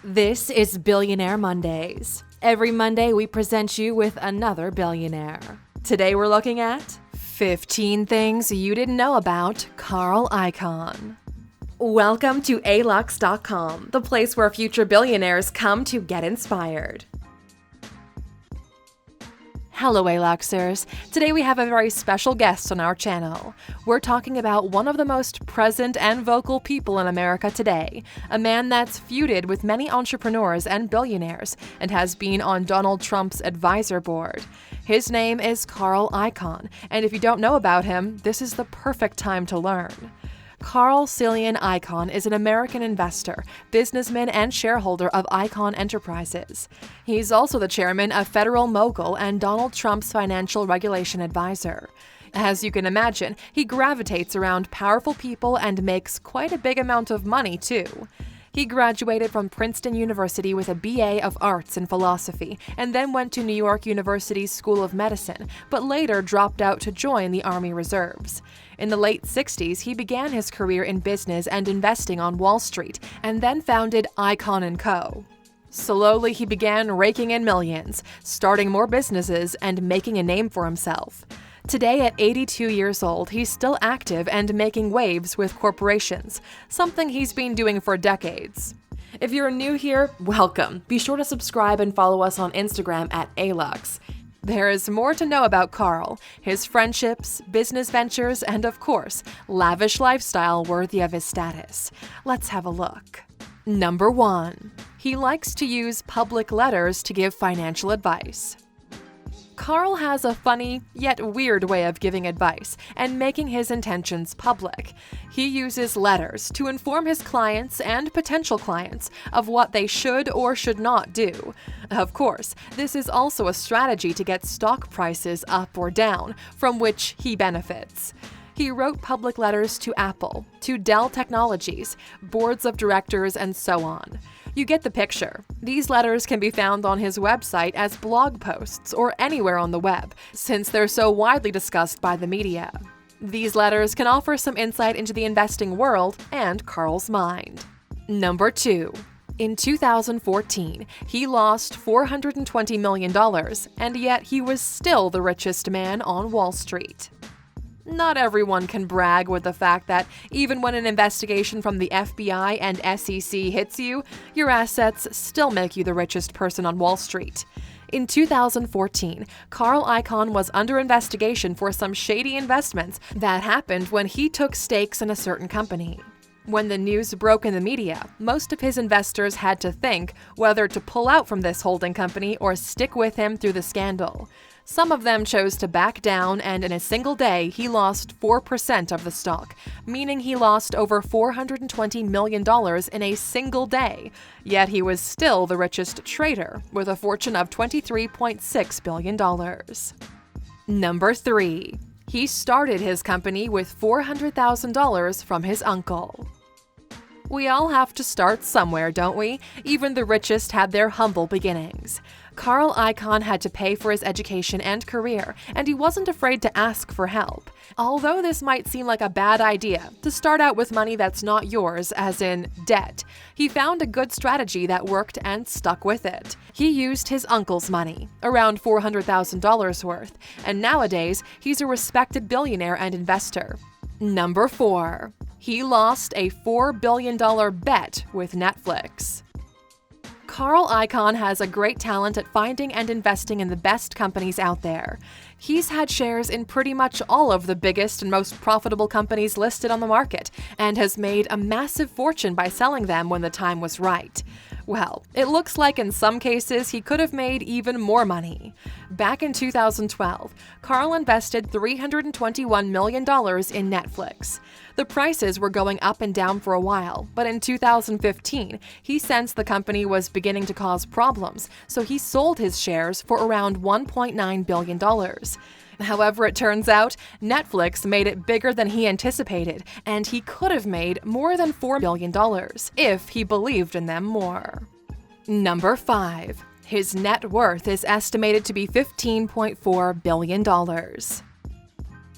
This is Billionaire Mondays. Every Monday, we present you with another billionaire. Today, we're looking at 15 things you didn't know about Carl Icahn. Welcome to Alux.com, the place where future billionaires come to get inspired. Hello, Aluxers. Today we have a very special guest on our channel. We're talking about one of the most present and vocal people in America today, a man that's feuded with many entrepreneurs and billionaires and has been on Donald Trump's advisor board. His name is Carl Icahn, and if you don't know about him, this is the perfect time to learn. Carl Icahn is an American investor, businessman, and shareholder of Icahn Enterprises. He's also the chairman of Federal Mogul and Donald Trump's financial regulation advisor. As you can imagine, he gravitates around powerful people and makes quite a big amount of money, too. He graduated from Princeton University with a BA of Arts and Philosophy, and then went to New York University's School of Medicine, but later dropped out to join the Army Reserves. In the late 60s, he began his career in business and investing on Wall Street, and then founded Icahn & Co. Slowly, he began raking in millions, starting more businesses, and making a name for himself. Today, at 82 years old, he's still active and making waves with corporations, something he's been doing for decades. If you're new here, welcome. Be sure to subscribe and follow us on Instagram at Alux. There is more to know about Carl, his friendships, business ventures, and of course, lavish lifestyle worthy of his status. Let's have a look. Number 1. He likes to use public letters to give financial advice. Carl has a funny, yet weird way of giving advice and making his intentions public. He uses letters to inform his clients and potential clients of what they should or should not do. Of course, this is also a strategy to get stock prices up or down, from which he benefits. He wrote public letters to Apple, to Dell Technologies, boards of directors, and so on. You get the picture. These letters can be found on his website as blog posts or anywhere on the web, since they're so widely discussed by the media. These letters can offer some insight into the investing world and Carl's mind. Number 2. In 2014, he lost $420 million, and yet he was still the richest man on Wall Street. Not everyone can brag with the fact that even when an investigation from the FBI and SEC hits you, your assets still make you the richest person on Wall Street. In 2014, Carl Icahn was under investigation for some shady investments that happened when he took stakes in a certain company. When the news broke in the media, most of his investors had to think whether to pull out from this holding company or stick with him through the scandal. Some of them chose to back down, and in a single day, he lost 4% of the stock, meaning he lost over $420 million in a single day. Yet he was still the richest trader, with a fortune of $23.6 billion. Number 3. He started his company with $400,000 from his uncle. We all have to start somewhere, don't we? Even the richest had their humble beginnings. Carl Icahn had to pay for his education and career, and he wasn't afraid to ask for help. Although this might seem like a bad idea, to start out with money that's not yours, as in debt, he found a good strategy that worked and stuck with it. He used his uncle's money, around $400,000 worth, and nowadays he's a respected billionaire and investor. Number 4. He lost a $4 billion bet with Netflix. Carl Icahn has a great talent at finding and investing in the best companies out there. He's had shares in pretty much all of the biggest and most profitable companies listed on the market, and has made a massive fortune by selling them when the time was right. Well, it looks like in some cases he could have made even more money. Back in 2012, Carl invested $321 million in Netflix. The prices were going up and down for a while, but in 2015, he sensed the company was beginning to cause problems, so he sold his shares for around $1.9 billion. However, it turns out, Netflix made it bigger than he anticipated, and he could have made more than $4 billion if he believed in them more. Number 5. His net worth is estimated to be $15.4 billion.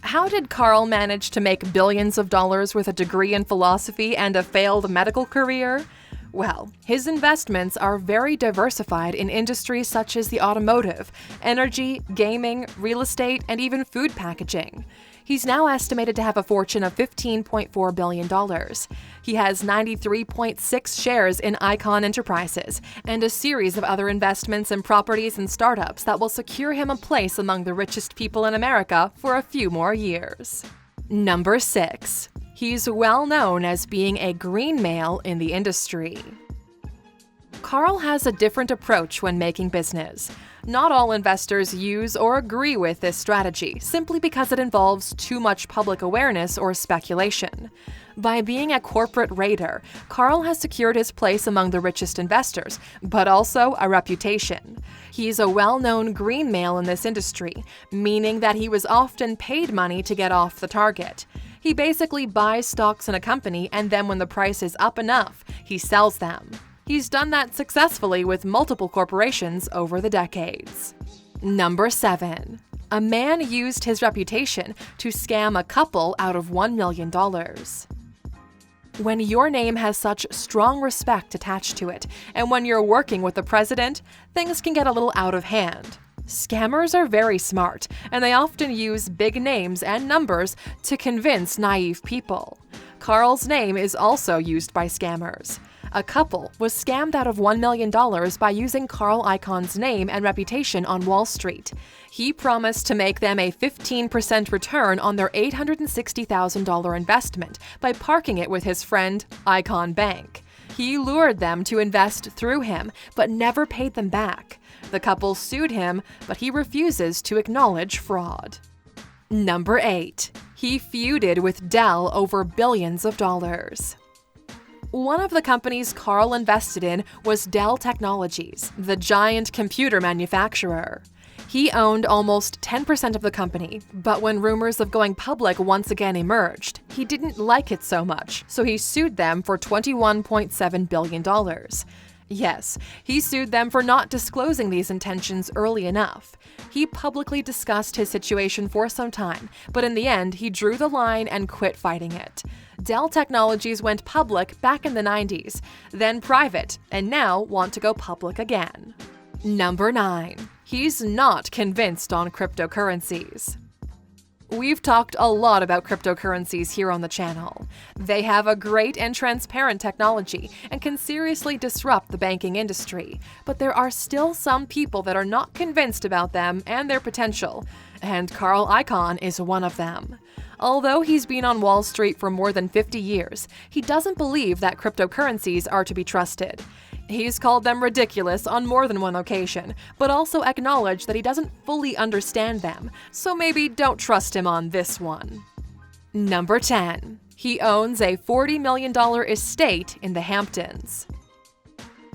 How did Carl manage to make billions of dollars with a degree in philosophy and a failed medical career? Well, his investments are very diversified in industries such as the automotive, energy, gaming, real estate, and even food packaging. He's now estimated to have a fortune of $15.4 billion. He has 93.6 shares in Icahn Enterprises and a series of other investments in properties and startups that will secure him a place among the richest people in America for a few more years. Number 6. He's well known as being a green male in the industry. Carl has a different approach when making business. Not all investors use or agree with this strategy simply because it involves too much public awareness or speculation. By being a corporate raider, Carl has secured his place among the richest investors, but also a reputation. He's a well-known green male in this industry, meaning that he was often paid money to get off the target. He basically buys stocks in a company, and then when the price is up enough, he sells them. He's done that successfully with multiple corporations over the decades. Number 7. A man used his reputation to scam a couple out of $1 million. When your name has such strong respect attached to it, and when you're working with the president, things can get a little out of hand. Scammers are very smart, and they often use big names and numbers to convince naive people. Carl's name is also used by scammers. A couple was scammed out of $1 million by using Carl Icahn's name and reputation on Wall Street. He promised to make them a 15% return on their $860,000 investment by parking it with his friend, Icahn Bank. He lured them to invest through him, but never paid them back. The couple sued him, but he refuses to acknowledge fraud. Number 8. He feuded with Dell over billions of dollars. One of the companies Carl invested in was Dell Technologies, the giant computer manufacturer. He owned almost 10% of the company, but when rumors of going public once again emerged, he didn't like it so much, so he sued them for $21.7 billion. Yes, he sued them for not disclosing these intentions early enough. He publicly discussed his situation for some time, but in the end, he drew the line and quit fighting it. Dell Technologies went public back in the 90s, then private, and now want to go public again. Number 9. He's not convinced on cryptocurrencies. We've talked a lot about cryptocurrencies here on the channel. They have a great and transparent technology and can seriously disrupt the banking industry, but there are still some people that are not convinced about them and their potential, and Carl Icahn is one of them. Although he's been on Wall Street for more than 50 years, he doesn't believe that cryptocurrencies are to be trusted. He's called them ridiculous on more than one occasion, but also acknowledged that he doesn't fully understand them, so maybe don't trust him on this one. Number 10. He owns a $40 million estate in the Hamptons.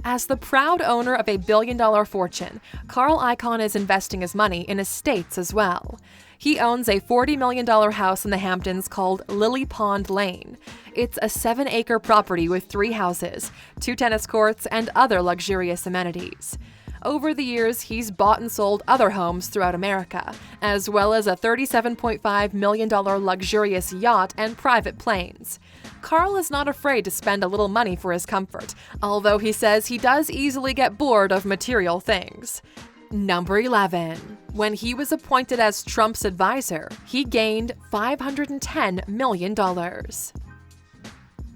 As the proud owner of a billion-dollar fortune, Carl Icahn is investing his money in estates as well. He owns a $40 million house in the Hamptons called Lily Pond Lane. It's a 7-acre property with 3 houses, 2 tennis courts, and other luxurious amenities. Over the years, he's bought and sold other homes throughout America, as well as a $37.5 million luxurious yacht and private planes. Carl is not afraid to spend a little money for his comfort, although he says he does easily get bored of material things. Number 11. When he was appointed as Trump's advisor, he gained $510 million.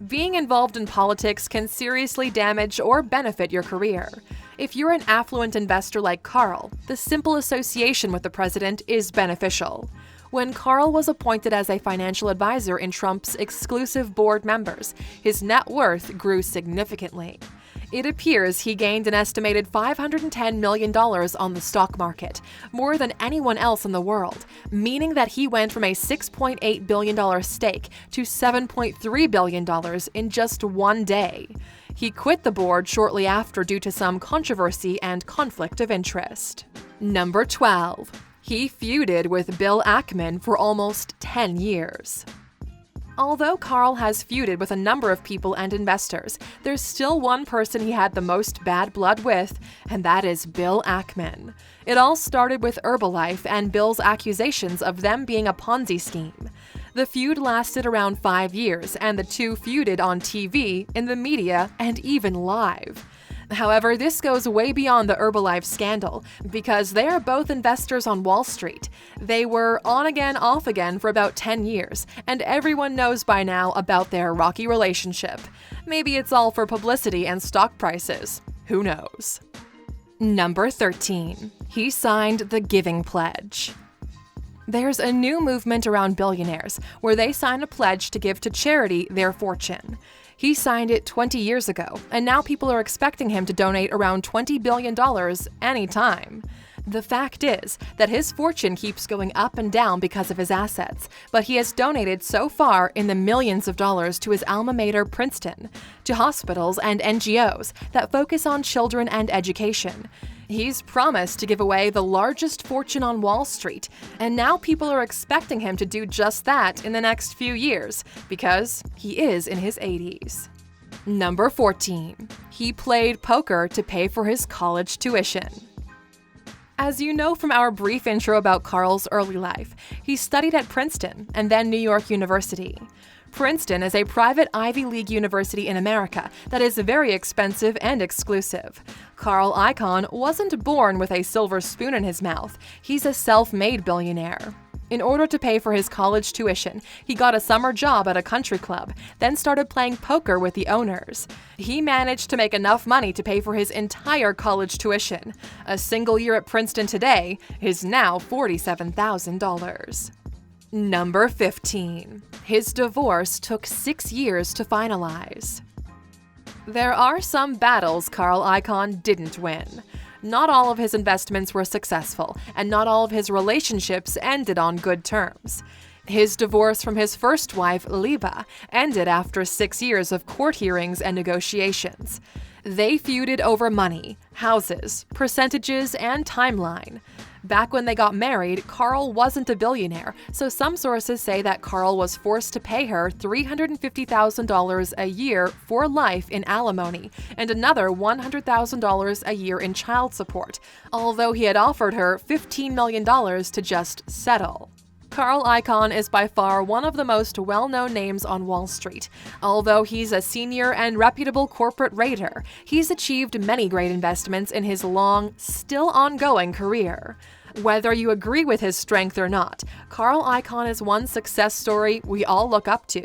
Being involved in politics can seriously damage or benefit your career. If you're an affluent investor like Carl, the simple association with the president is beneficial. When Carl was appointed as a financial advisor in Trump's exclusive board members, his net worth grew significantly. It appears he gained an estimated $510 million on the stock market, more than anyone else in the world, meaning that he went from a $6.8 billion stake to $7.3 billion in just one day. He quit the board shortly after due to some controversy and conflict of interest. Number 12. He feuded with Bill Ackman for almost 10 years. Although Carl has feuded with a number of people and investors, there's still one person he had the most bad blood with, and that is Bill Ackman. It all started with Herbalife and Bill's accusations of them being a Ponzi scheme. The The feud lasted around 5 years, and the two feuded on TV, in the media, and even live. However, this goes way beyond the Herbalife scandal, because they are both investors on Wall Street. They were on again, off again for about 10 years, and everyone knows by now about their rocky relationship. Maybe it's all for publicity and stock prices. Who knows? Number 13. He signed the Giving Pledge. There's a new movement around billionaires where they sign a pledge to give to charity their fortune. He signed it 20 years ago, and now people are expecting him to donate around $20 billion anytime. The fact is that his fortune keeps going up and down because of his assets, but he has donated so far in the millions of dollars to his alma mater, Princeton, to hospitals and NGOs that focus on children and education. He's promised to give away the largest fortune on Wall Street, and now people are expecting him to do just that in the next few years, because he is in his 80s. Number 14. He played poker to pay for his college tuition. As you know from our brief intro about Carl's early life, he studied at Princeton and then New York University. Princeton is a private Ivy League university in America that is very expensive and exclusive. Carl Icahn wasn't born with a silver spoon in his mouth. He's a self-made billionaire. In order to pay for his college tuition, he got a summer job at a country club, then started playing poker with the owners. He managed to make enough money to pay for his entire college tuition. A single year at Princeton today is now $47,000. Number 15. His divorce took 6 years to finalize. There are some battles Carl Icahn didn't win. Not all of his investments were successful, and not all of his relationships ended on good terms. His divorce from his first wife, Liba, ended after 6 years of court hearings and negotiations. They feuded over money, houses, percentages, and timeline. Back when they got married, Carl wasn't a billionaire, so some sources say that Carl was forced to pay her $350,000 a year for life in alimony and another $100,000 a year in child support, although he had offered her $15 million to just settle. Carl Icahn is by far one of the most well-known names on Wall Street. Although he's a senior and reputable corporate raider, he's achieved many great investments in his long, still ongoing career. Whether you agree with his strength or not, Carl Icahn is one success story we all look up to.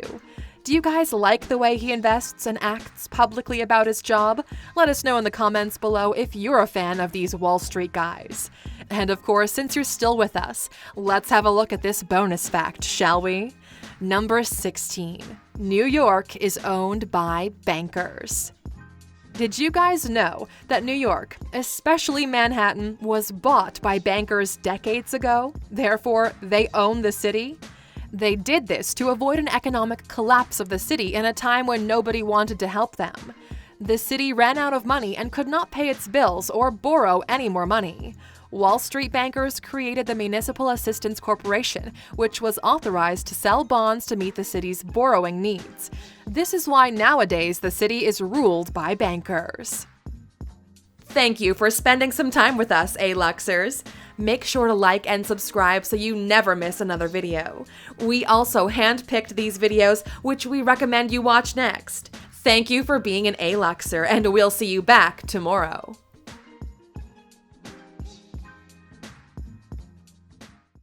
Do you guys like the way he invests and acts publicly about his job? Let us know in the comments below if you're a fan of these Wall Street guys. And of course, since you're still with us, let's have a look at this bonus fact, shall we? Number 16. New York is owned by bankers. Did you guys know that New York, especially Manhattan, was bought by bankers decades ago? Therefore, they own the city? They did this to avoid an economic collapse of the city in a time when nobody wanted to help them. The city ran out of money and could not pay its bills or borrow any more money. Wall Street bankers created the Municipal Assistance Corporation, which was authorized to sell bonds to meet the city's borrowing needs. This is why nowadays the city is ruled by bankers. Thank you for spending some time with us, Aluxers. Make sure to like and subscribe so you never miss another video. We also handpicked these videos, which we recommend you watch next. Thank you for being an Aluxer, and we'll see you back tomorrow.